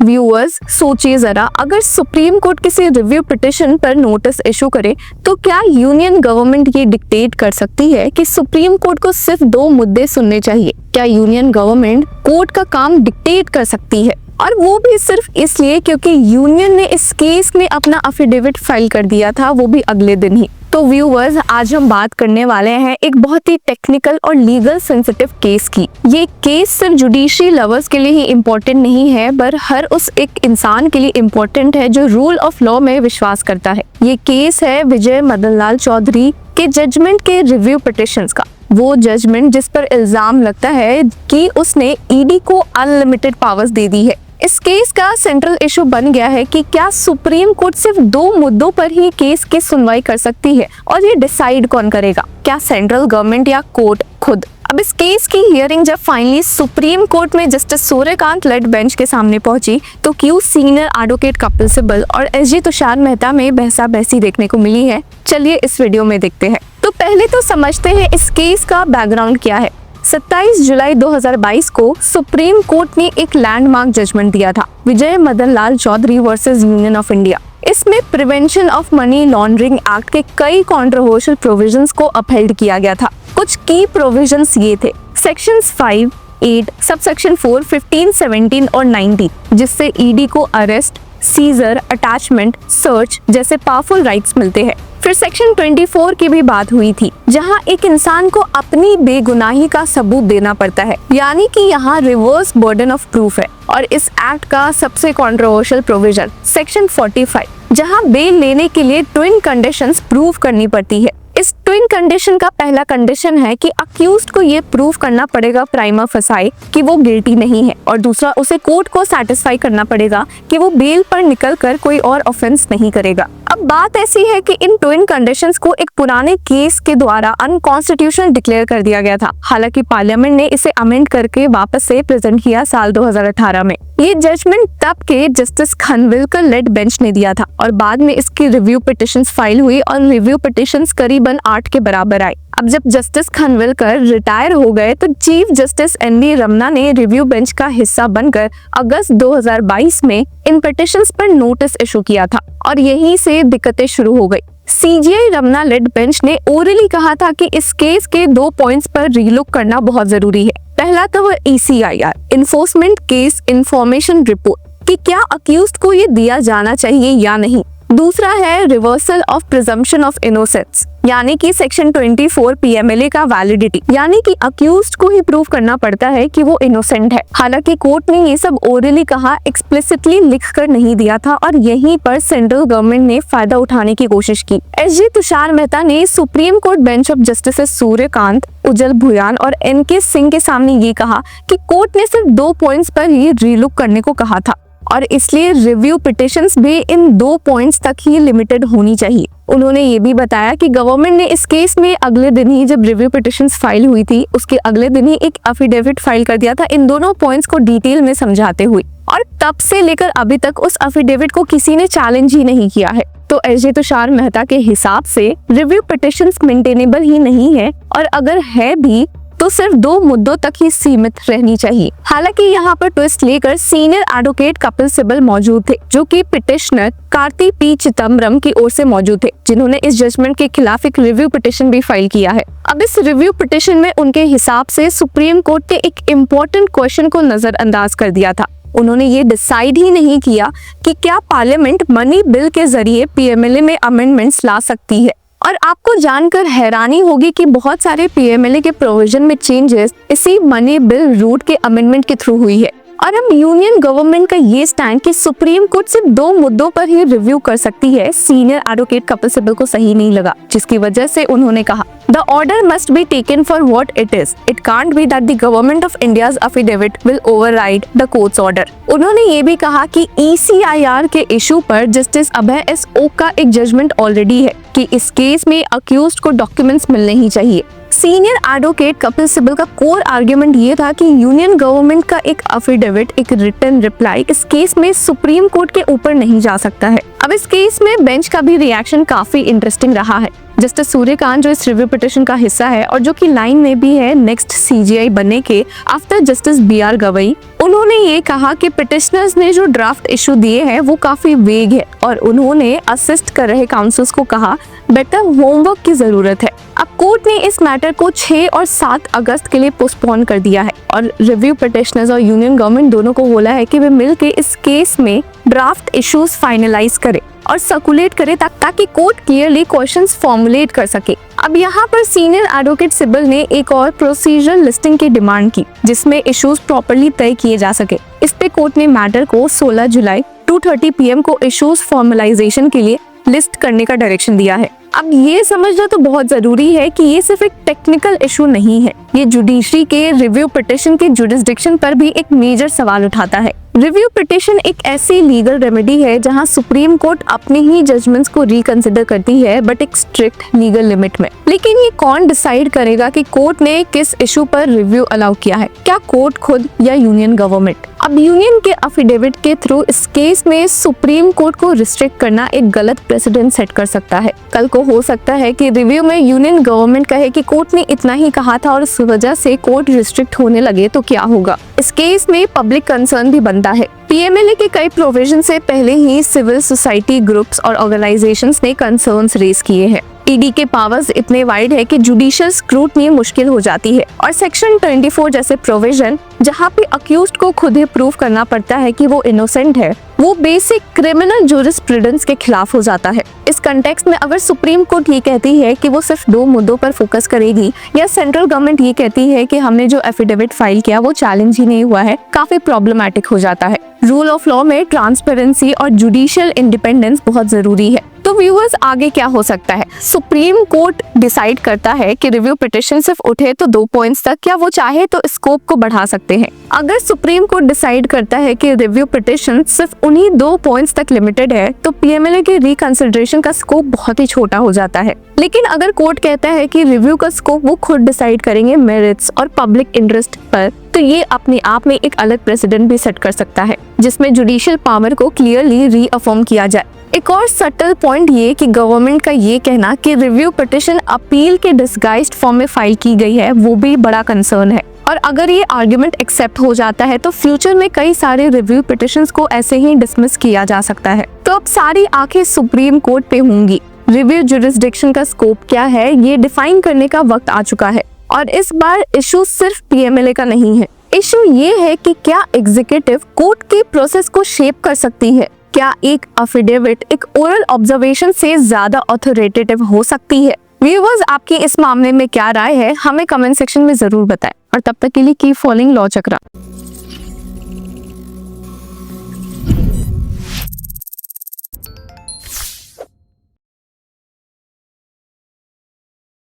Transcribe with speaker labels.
Speaker 1: Viewers सोचिए जरा, अगर सुप्रीम कोर्ट किसी रिव्यू पिटिशन पर नोटिस इशू करे तो क्या यूनियन गवर्नमेंट ये डिक्टेट कर सकती है कि सुप्रीम कोर्ट को सिर्फ 2 मुद्दे सुनने चाहिए? क्या यूनियन गवर्नमेंट कोर्ट का काम डिक्टेट कर सकती है? और वो भी सिर्फ इसलिए क्योंकि यूनियन ने इस केस में अपना अफिडेविट फाइल कर दिया था, वो भी अगले दिन ही। तो व्यूअर्स, आज हम बात करने वाले हैं एक बहुत ही टेक्निकल और लीगल सेंसिटिव केस की। ये केस सिर्फ जुडिशरी लवर्स के लिए ही इम्पोर्टेंट नहीं है, पर हर उस एक इंसान के लिए इम्पोर्टेंट है जो रूल ऑफ लॉ में विश्वास करता है। ये केस है विजय मदन लाल चौधरी के जजमेंट के रिव्यू पिटिशंस का। वो जजमेंट जिस पर इल्जाम लगता है कि उसने ईडी को अनलिमिटेड पावर्स दे दी है। इस केस का सेंट्रल इशू बन गया है कि क्या सुप्रीम कोर्ट सिर्फ 2 मुद्दों पर ही केस की सुनवाई कर सकती है, और ये डिसाइड कौन करेगा, क्या सेंट्रल गवर्नमेंट या कोर्ट खुद? अब इस केस की हियरिंग जब फाइनली सुप्रीम कोर्ट में जस्टिस सूर्यकांत लेड बेंच के सामने पहुंची तो क्यों सीनियर एडवोकेट कपिल सिब्बल और एसजी तुषार मेहता में बहसा बहसी देखने को मिली है, चलिए इस वीडियो में देखते हैं। तो पहले तो समझते हैं इस केस का बैकग्राउंड क्या है। 27 जुलाई 2022 को सुप्रीम कोर्ट ने एक लैंडमार्क जजमेंट दिया था, Vijay Madan Lal Choudhary versus union of India. इसमें prevention of money laundering act के कई कंट्रोवर्शियल प्रोविजंस को अपहेल्ड किया गया था। कुछ की प्रोविजंस ये थे: सेक्शंस 5, 8, सबसेक्शन 4, 15, 17 और 19, जिससे ईडी को अरेस्ट, सीजर, अटैचमेंट, सर्च जैसे पावरफुल राइट्स मिलते हैं। फिर सेक्शन 24 की भी बात हुई थी, जहां एक इंसान को अपनी बेगुनाही का सबूत देना पड़ता है, यानी कि यहाँ रिवर्स बर्डन ऑफ प्रूफ है। और इस एक्ट का सबसे कंट्रोवर्शियल प्रोविजन सेक्शन 45, जहां बेल लेने के लिए ट्विन कंडीशंस प्रूव करनी पड़ती है। इस ट्विन कंडीशन का पहला कंडीशन है कि अक्यूज्ड को ये प्रूव करना पड़ेगा प्राइमा फेसाई कि वो गिल्टी नहीं है, और दूसरा उसे कोर्ट को सैटिस्फाई करना पड़ेगा कि वो बेल पर निकलकर कोई और ऑफेंस नहीं करेगा। अब बात ऐसी है कि इन ट्विन कंडीशंस को एक पुराने केस के द्वारा अनकॉन्स्टिट्यूशनल डिक्लेयर कर दिया गया था। हालांकि पार्लियामेंट ने इसे अमेंड करके वापस से प्रेजेंट किया साल 2018 में। ये जजमेंट तब के जस्टिस खनविलकर लेड बेंच ने दिया था, और बाद में इसकी रिव्यू पिटिशंस फाइल हुई और रिव्यू पिटिशंस करीबन 8 के बराबर आई। अब जब जस्टिस खनविलकर रिटायर हो गए तो चीफ जस्टिस एनवी रमना ने रिव्यू बेंच का हिस्सा बनकर अगस्त 2022 में इन पिटिशंस पर नोटिस इशू किया था, और यहीं से दिक्कतें शुरू हो गई। सीजीआई रमना लेड बेंच ने ओरली कहा था कि इस केस के 2 पॉइंट्स पर रीलुक करना बहुत जरूरी है। पहला तो वो ECIR, enforcement case information report, कि क्या अक्यूज्ड को ये दिया जाना चाहिए या नहीं। दूसरा है reversal of presumption of innocence, यानी कि सेक्शन 24 PMLA का वैलिडिटी, यानी कि अक्यूज्ड को ही प्रूव करना पड़ता है कि वो इनोसेंट है। हालांकि कोर्ट ने ये सब ओरली कहा, एक्सप्लिसिटली लिखकर नहीं दिया था, और यहीं पर सेंट्रल गवर्नमेंट ने फायदा उठाने की कोशिश की। एसजी तुषार मेहता ने supreme court bench of justice Surya Kant, Ujjal Bhuyan और NK सिंह के सामने ये कहा कि कोर्ट ने सिर्फ 2 पॉइंट्स पर ही रीलुक करने को कहा था, और इसलिए रिव्यू पिटिशंस भी इन 2 पॉइंट्स तक ही लिमिटेड होनी चाहिए। उन्होंने ये भी बताया कि गवर्नमेंट ने इस केस में अगले दिन ही, जब रिव्यू पिटिशंस फाइल हुई थी, उसके अगले दिन ही एक अफिडेविट फाइल कर दिया था इन दोनों पॉइंट्स को डिटेल में समझाते हुए, और तब से लेकर अभी तक उस अफिडेविट को किसी ने चैलेंज ही नहीं किया है। तो एसजी तुषार मेहता के हिसाब से रिव्यू पिटिशंस मेंटेनेबल ही नहीं है, और अगर है भी तो सिर्फ 2 मुद्दों तक ही सीमित रहनी चाहिए। हालांकि यहाँ पर ट्विस्ट लेकर सीनियर एडवोकेट कपिल सिब्बल मौजूद थे, जो कि पिटिशनर कार्ति पी चिदम्बरम की ओर से मौजूद थे, जिन्होंने इस जजमेंट के खिलाफ एक रिव्यू पिटिशन भी फाइल किया है। अब इस रिव्यू पिटिशन में उनके हिसाब से सुप्रीम कोर्ट ने एक इम्पोर्टेंट क्वेश्चन को नजरअंदाज कर दिया था। उन्होंने ये डिसाइड ही नहीं किया कि क्या पार्लियामेंट मनी बिल के जरिए PMLA में अमेंडमेंट्स ला सकती है। और आपको जानकर हैरानी होगी कि बहुत सारे PMLA के प्रोविजन में चेंजेस इसी मनी बिल रूट के अमेंडमेंट के थ्रू हुई है। और अब यूनियन गवर्नमेंट का ये स्टैंड कि सुप्रीम कोर्ट सिर्फ 2 मुद्दों पर ही रिव्यू कर सकती है, सीनियर एडवोकेट कपिल सिब्बल को सही नहीं लगा, जिसकी वजह से उन्होंने कहा, The order must be taken for what it is. It can't be that the government of India's affidavit will override the court's order. उन्होंने ये भी कहा कि ECIR के इशू पर जस्टिस अभय S. ओक का एक जजमेंट ऑलरेडी है कि इस केस में अक्यूज्ड को डॉक्यूमेंट्स मिलने ही चाहिए। सीनियर एडवोकेट कपिल सिब्बल का कोर आर्ग्यूमेंट ये था कि यूनियन गवर्नमेंट का एक अफिडेविट, एक रिटन रिप्लाई इस केस में सुप्रीम कोर्ट के ऊपर नहीं जा सकता है। अब इस केस में बेंच का भी रिएक्शन काफी इंटरेस्टिंग रहा है। जस्टिस सूर्यकांत जो इस रिव्यू पिटिशन का हिस्सा है और जो कि लाइन में भी है नेक्स्ट सीजीआई बनने के आफ्टर जस्टिस BR गवई, उन्होंने ये कहा कि पिटिशनर्स ने जो ड्राफ्ट इशू दिए हैं वो काफी वेग है और उन्होंने असिस्ट कर रहे काउंसिल्स को कहा बेटर होमवर्क की जरूरत है। अब कोर्ट ने इस मैटर को 6 और 7 अगस्त के लिए पोस्टपोन कर दिया है और रिव्यू पिटिशनर्स और यूनियन गवर्नमेंट दोनों को बोला है कि वे मिलकर इस केस में ड्राफ्ट इश्यूज फाइनलाइज करें और सर्कुलेट करे ताकि कोर्ट क्लियरली क्वेश्चंस फॉर्मुलेट कर सके। अब यहाँ पर सीनियर एडवोकेट सिब्बल ने एक और प्रोसीजरल लिस्टिंग की डिमांड की जिसमें इश्यूज प्रॉपर्ली तय किए जा सके। इस पे कोर्ट ने मैटर को 16 जुलाई 2:30 PM को इश्यूज फॉर्मलाइजेशन के लिए लिस्ट करने का डायरेक्शन दिया है। अब ये समझना तो बहुत जरूरी है कि ये सिर्फ एक टेक्निकल इशू नहीं है, ये जुडिशरी के रिव्यू पिटिशन के जुरिस्डिक्शन पर भी एक मेजर सवाल उठाता है। रिव्यू पिटिशन एक ऐसी लीगल रेमेडी है जहां सुप्रीम कोर्ट अपने ही जजमेंट्स को रिकंसिडर करती है बट एक स्ट्रिक्ट लीगल लिमिट में। लेकिन ये कौन डिसाइड करेगा कि कोर्ट ने किस इशू पर रिव्यू अलाउ किया है, क्या कोर्ट खुद या यूनियन गवर्नमेंट? अब यूनियन के अफिडेविट के थ्रू इस केस में सुप्रीम कोर्ट को रिस्ट्रिक्ट करना एक गलत प्रेसिडेंट सेट कर सकता है। कल को हो सकता है कि रिव्यू में यूनियन गवर्नमेंट कहे कि कोर्ट ने इतना ही कहा था और इस वजह से कोर्ट रिस्ट्रिक्ट होने लगे तो क्या होगा? इस केस में पब्लिक कंसर्न भी बनता है। PMLA के कई प्रोविजन से पहले ही सिविल सोसाइटी ग्रुप्स और ऑर्गेनाइजेशंस ने कंसर्न्स रेज किए हैं। ईडी के पावर्स इतने वाइड है कि जुडिशियल स्क्रूटनी मुश्किल हो जाती है और सेक्शन 24 जैसे प्रोविजन जहां पे अक्यूज्ड को खुद ही प्रूव करना पड़ता है कि वो इनोसेंट है, वो बेसिक क्रिमिनल जूरिस्प्रूडेंस के खिलाफ हो जाता है। इस कंटेक्स्ट में अगर सुप्रीम कोर्ट ये कहती है कि वो सिर्फ 2 मुद्दों पर फोकस करेगी या सेंट्रल गवर्नमेंट ये कहती है कि हमने जो एफिडेविट फाइल किया वो चैलेंज ही नहीं हुआ है, काफी प्रॉब्लमैटिक हो जाता है। रूल ऑफ लॉ में ट्रांसपेरेंसी और जुडिशियल इंडिपेंडेंस बहुत जरूरी है। तो व्यूअर्स, आगे क्या हो सकता है? सुप्रीम कोर्ट डिसाइड करता है कि रिव्यू पिटिशन सिर्फ उठे तो 2 पॉइंट्स तक, या वो चाहे तो स्कोप को बढ़ा सकते हैं। अगर सुप्रीम कोर्ट डिसाइड करता है कि रिव्यू पिटिशन सिर्फ उन्हीं 2 पॉइंट्स तक लिमिटेड है तो PMLA के रिकंसिडरेशन का स्कोप बहुत ही छोटा हो जाता है। लेकिन अगर कोर्ट कहता है कि रिव्यू का स्कोप वो खुद डिसाइड करेंगे मेरिट्स और पब्लिक इंटरेस्ट पर, तो ये अपने आप में एक अलग प्रेसिडेंट भी सेट कर सकता है जिसमें जुडिशियल पावर को क्लियरली रीअफर्म किया जाए। एक और सटल पॉइंट ये कि गवर्नमेंट का ये कहना कि रिव्यू पिटिशन अपील के डिस्गाइज्ड फॉर्म में फाइल की गई है, वो भी बड़ा कंसर्न है। और अगर ये आर्गुमेंट एक्सेप्ट हो जाता है तो फ्यूचर में कई सारे रिव्यू पिटिशंस को ऐसे ही डिसमिस किया जा सकता है। तो अब सारी आंखें सुप्रीम कोर्ट पे होंगी। रिव्यू जुरिस्डिक्शन का स्कोप क्या है ये डिफाइन करने का वक्त आ चुका है और इस बार इशू सिर्फ PMLA का नहीं है। इशू ये है कि क्या एग्जीक्यूटिव कोर्ट के प्रोसेस को शेप कर सकती है? क्या एक अफिडेविट एक ओरल ऑब्जर्वेशन से ज्यादा ऑथोरिटेटिव हो सकती है? व्यूअर्स, आपकी इस मामले में क्या राय है हमें कमेंट सेक्शन में जरूर बताएं और तब तक के लिए कीप फॉलोइंग लॉ चक्रा।